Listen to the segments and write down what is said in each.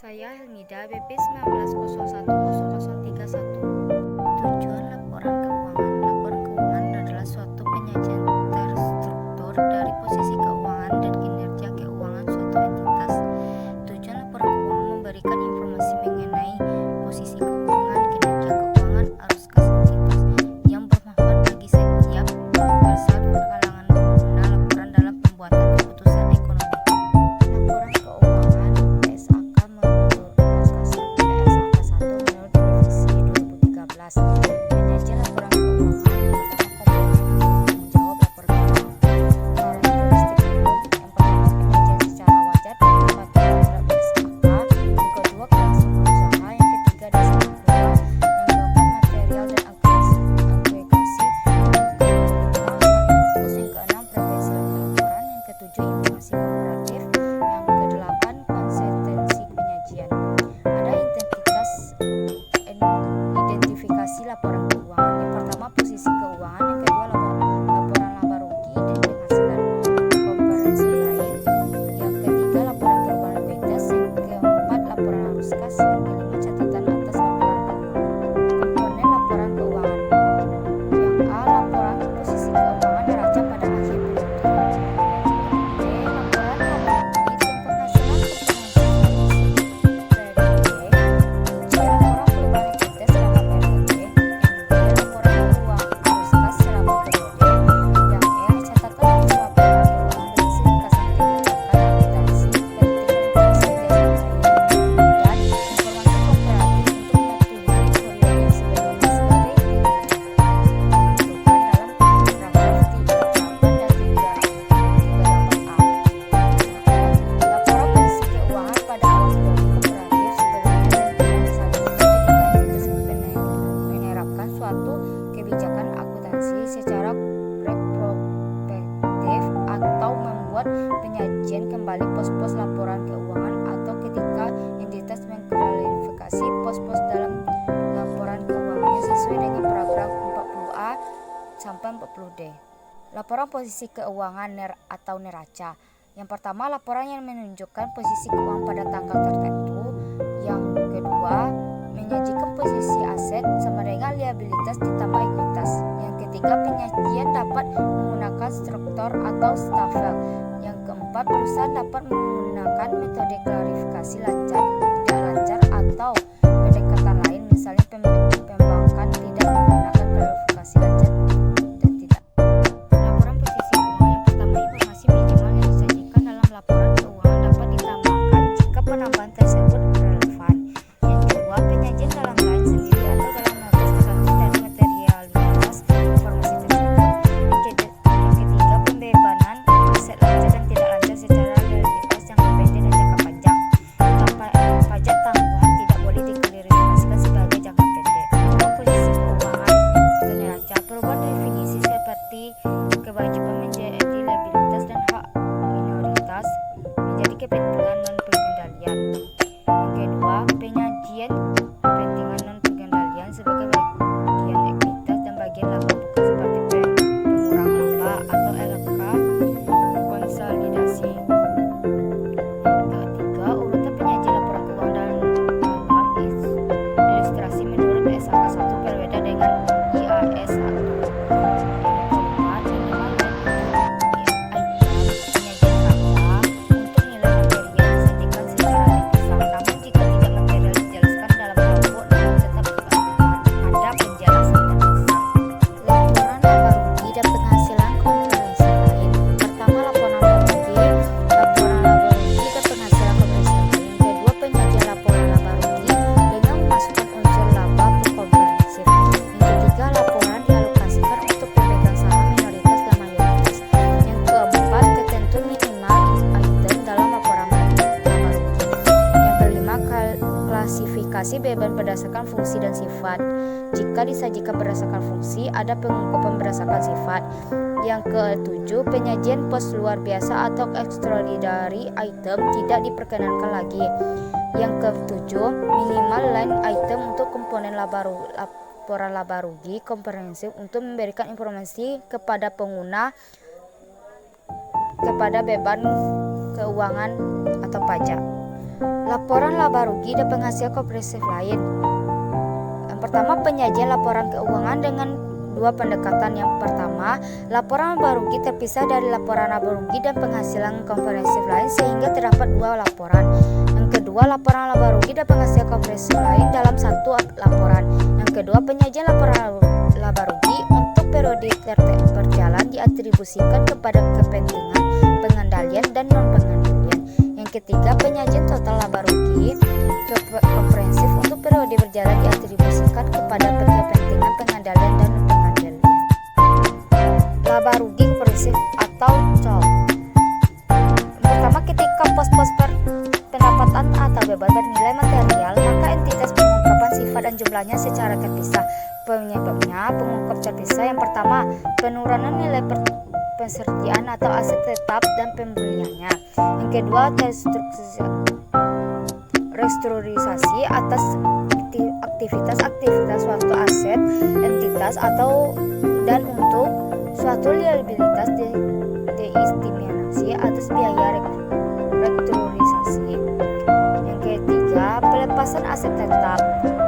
Saya Helmida, BP 19010031. Tujuan laporan keuangan. Laporan keuangan adalah suatu penyajian terstruktur dari posisi keuangan dan kinerja keuangan suatu entitas. Tujuan laporan keuangan memberikan informasi mengenai posisi keuangan, kinerja keuangan, arus kas entitas yang bermanfaat bagi setiap peserta kalangan pengguna laporan dalam pembuatan keputusan ekonomi. Laporan keuangan PSAK menurut PSAK 1 menurut revisi 2013. Manajer laporan keuangan tanggung jawab laporan keuangan. Karakteristik yang pertama, penyajian secara wajar dan tepat terhadap PSAK. Yang kedua, kelangsungan usaha. Yang ketiga, dasar pula. Yang keempat, material dan agregasi. Yang keenam, preferensi laporan. Yang ketujuh, informasi komparatif. Yang kedelapan, konsistensi penyajian. Ada identifikasi laporan keuangan. Yang pertama, posisi keuangan. Yang kedua, laporan laba rugi dan penghasilan komprehensi lain. Yang ketiga, laporan perubahan ekuitas. Yang keempat, laporan arus kas. Yang kelima, catatan atas laporan keuangan. Komponen laporan keuangan. Yang A, laporan posisi keuangan neraca pada akhir periode. B, laporan laba rugi dan penghasilan komprehensi periode. C, laporan perubahan ekuitas selama periode. Yang D, laporan uang arus kas selama periode. Yang E, catatan atas laporan keuangan berisi ringkasan kebijakan, akuntansi, penting dan informasi dasar lain. Dan informasi komparatif untuk metode periode sebelumnya sebagai berikut. Ditentukan dalam paragraf 38 dan 38A. Laporan posisi keuangan pada awal periode kooperatif sebelumnya dan tidak disajikan ketika menerapkan suatu kebijakan akuntansi secara retrospektif atau membuat penyajian kembali pos-pos laporan keuangan atau ketika entitas mengklarifikasi pos-pos dalam laporan keuangannya sesuai dengan paragraf 40A sampai 40D. Laporan posisi keuangan atau neraca. Yang pertama, laporan yang menunjukkan posisi keuangan pada tanggal tertentu. Yang kedua, menyajikan posisi aset sama dengan liabilitas ditambah ekuitas. Yang ketiga, penyajian dapat menggunakan struktur atau stafel. Yang keempat, perusahaan dapat menggunakan metode klarifikasi lancar, tidak lancar, atau pendekatan lain, misalnya pembankan tidak menggunakan klarifikasi lancar dan tidak. Laporan posisi keuangan. Yang pertama, informasi minimal yang disajikan dalam laporan keuangan dapat ditambahkan jika penambahan tersebut relevan. Yang kedua, penyajian dalam lain sendiri atau dalam notis tergantung dari materialitas informasi tersebut. Yang ketiga, pembebanan aset lancar dan tidak lancar secara realitas jangka pendek dan jangka panjang. Pajak tanggungan tidak boleh diklarifikasikan sebagai jangka pendek. Laporan posisi keuangan atau neraca. Perubahan definisi seperti kewajiban menjadi liabilitas dan hak minoritas menjadi kepentingan non pengendalian. Yang kedua, penyajian kepentingan non pengendalian sebagai bagian ekuitas dan bagian laba bukan seperti pengurang laba atau LK konsolidasi. Yang ketiga, urutan penyajian laporan keuangan dalam ilustrasi menurut PSAK 1 berbeda dengan IAS 1. Yang keempat, minimal dan penyajian neraca untuk nilai material disajikan secara terpisah. Namun jika tidak material dijelaskan dalam kelompok, namun tetap ada penjelasan terpisah. Laporan laba rugi dan penghasilan komprehensi lain. Pertama, laporan laba rugi dan penghasilan komprehensi lain. Kedua, penyajian laporan laba rugi dengan memasukkan unsur laba komprehensif. Yang ketiga, laporan dialokasikan untuk pemegang saham minoritas dan mayoritas. Yang keempat, ketentuan minimal item dalam laporan laba rugi. Yang kelima, klasifikasi beban berdasarkan fungsi dan sifat. Jika disajikan berdasarkan fungsi, ada pengungkapan berdasarkan sifat. Yang ketujuh, penyajian pos luar biasa atau extraordinary item tidak diperkenankan lagi. Yang ketujuh, minimal line item untuk komponen laporan laba rugi komprehensif untuk memberikan informasi kepada pengguna kepada beban keuangan atau pajak. Laporan laba rugi dan penghasilan komprehensif lain. Yang pertama, penyajian laporan keuangan dengan dua pendekatan. Yang pertama, laporan laba rugi terpisah dari laporan laba rugi dan penghasilan komprehensif lain sehingga terdapat dua laporan. Yang kedua, laporan laba rugi dan penghasilan komprehensif lain dalam satu laporan. Yang kedua, penyajian laporan laba rugi untuk periode berjalan diatribusikan kepada kepentingan pengendalian dan non-pengendalian. Yang ketiga, penyajian total laba rugi komprehensif untuk periode berjalan diatribusikan kepada kepentingan pengendalian dan non-pengendalian. Laba rugi komprehensif atau COL. Pertama, ketika pos-pos pendapatan atau beban bernilai material, maka entitas pengungkapan sifat dan jumlahnya secara terpisah. Penyebabnya pengungkap terpisah. Yang pertama, penurunan nilai pesertian atau aset tetap dan pembeliannya. Yang kedua, restrukturisasi atas aktivitas suatu aset, entitas atau dan untuk suatu liabilitas deestimasi atas biaya restrukturisasi. Yang ketiga, pelepasan aset tetap.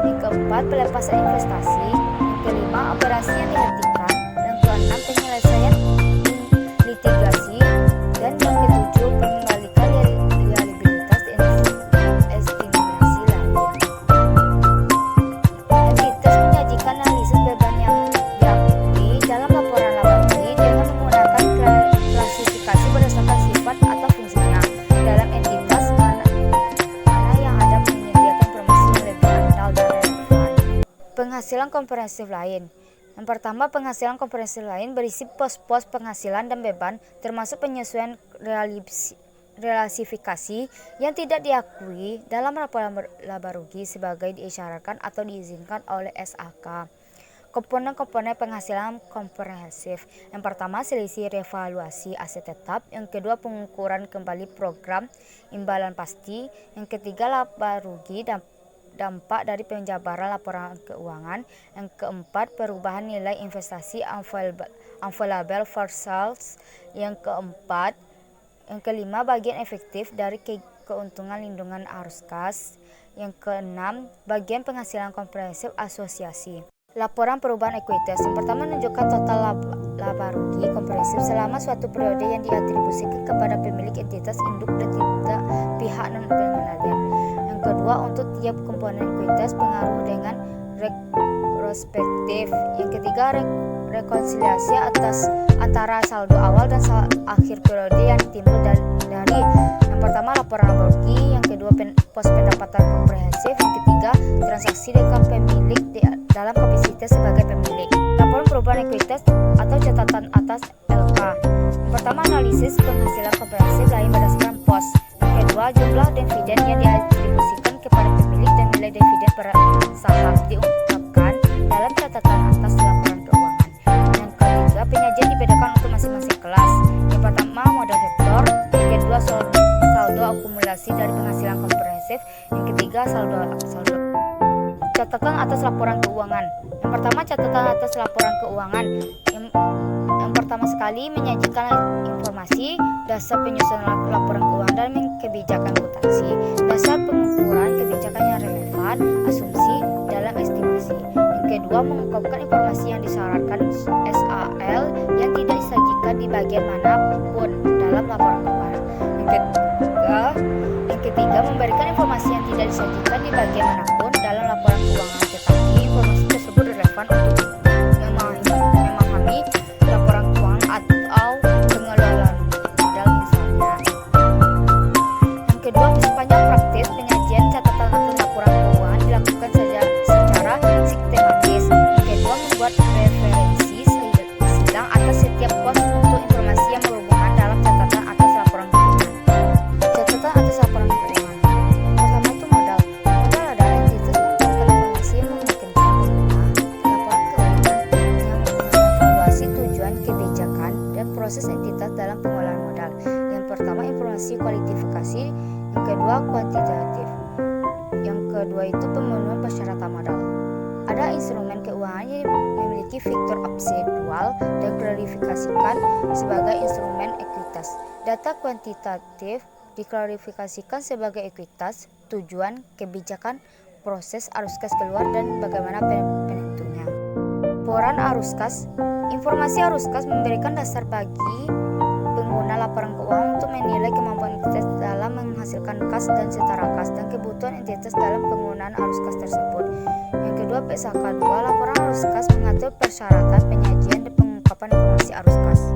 Yang keempat, pelepasan investasi. Yang kelima, operasi yang dihentikan. Yang keenam, penyelesaian litigasi. Dan yang ketujuh, pengembalikan liabilitas estimasi lain. Entitas menyajikan analisis beban yang diakui dalam laporan laba rugi dengan menggunakan klasifikasi berdasarkan sifat atau fungsinya. Dalam entitas mana yang ada menyediakan informasi yang lebih andal dan relevan. Penghasilan komprehensif lain. Yang pertama, penghasilan komprehensif lain berisi pos-pos penghasilan dan beban termasuk penyesuaian relasifikasi yang tidak diakui dalam laporan laba rugi sebagai diisyaratkan atau diizinkan oleh SAK. Komponen-komponen penghasilan komprehensif. Yang pertama, selisih revaluasi aset tetap. Yang kedua, pengukuran kembali program imbalan pasti. Yang ketiga, laba rugi dan dampak dari penjabaran laporan keuangan. Yang keempat, perubahan nilai investasi available for sales. Yang kelima, bagian efektif dari keuntungan lindungan arus kas. Yang keenam, bagian penghasilan komprehensif asosiasi. Laporan perubahan ekuitas. Yang pertama, menunjukkan total laba rugi komprehensif selama suatu periode yang diatribusikan kepada pemilik entitas induk dan tidak pihak non-pengendalian. Yang kedua, untuk tiap komponen ekuitas pengaruh dengan retrospektif. Yang ketiga, rekonsiliasi antara saldo awal dan akhir periode yang timbul dari yang pertama, laporan laba rugi. Yang kedua, pos pendapatan komprehensif. Yang ketiga, transaksi dengan pemilik dalam kapasitas sebagai pemilik. Laporan perubahan ekuitas atau catatan atas LK. Yang pertama, analisis penghasilan komprehensif lain berdasarkan pos. Yang kedua, jumlah dividen yang diatribusikan kepada pemilik dan nilai dividen per saham diungkapkan dalam catatan atas laporan keuangan. Yang ketiga, penyajian dibedakan untuk masing-masing kelas. Yang pertama, modal vektor. Yang kedua, saldo akumulasi dari penghasilan komprehensif. Yang ketiga, saldo. Catatan atas laporan keuangan. Yang pertama, catatan atas laporan keuangan. Yang pertama sekali, menyajikan informasi dasar penyusunan laporan keuangan dan kebijakan akuntansi, dasar pengukuran kebijakan yang relevan, asumsi dalam estimasi. Yang kedua, mengungkapkan informasi yang disyaratkan SAL yang tidak disajikan di bagian manapun dalam laporan keuangan. Yang ketiga, memberikan informasi yang tidak disajikan di bagian manapun dalam laporan keuangan, tetapi informasi tersebut relevan untuk memahami laporan keuangan atau pengelolaan modal misalnya. Yang kedua, sepanjang praktis penyajian catatan atas laporan keuangan dilakukan secara sistematis. Yang kedua, membuat referensi silang atas setiap pos untuk informasi yang berhubungan dalam catatan atas laporan keuangan. Catatan atas laporan keuangan. Pertama itu modal. Modal adalah entitas mengumpulkan informasi yang memungkinkan pengguna laporan keuangan yang mengevaluasi tujuan kebijakan dan proses entitas dalam pengolahan modal. Yang pertama, informasi kualitatif. Yang kedua, kuantitatif. Yang kedua itu pemenuhan persyaratan modal. Ada instrumen keuangan yang memiliki fitur absedual dan klarifikasikan sebagai instrumen ekuitas. Data kuantitatif diklarifikasikan sebagai ekuitas, tujuan, kebijakan, proses arus kas keluar, dan bagaimana penentunya. Laporan arus kas. Informasi arus kas memberikan dasar bagi pengguna laporan keuangan untuk menilai kemampuan entitas dalam menghasilkan kas dan setara kas dan kebutuhan entitas dalam penggunaan arus kas tersebut. Yang kedua, PSAK 2, laporan arus kas mengatur persyaratan penyajian dan pengungkapan informasi arus kas.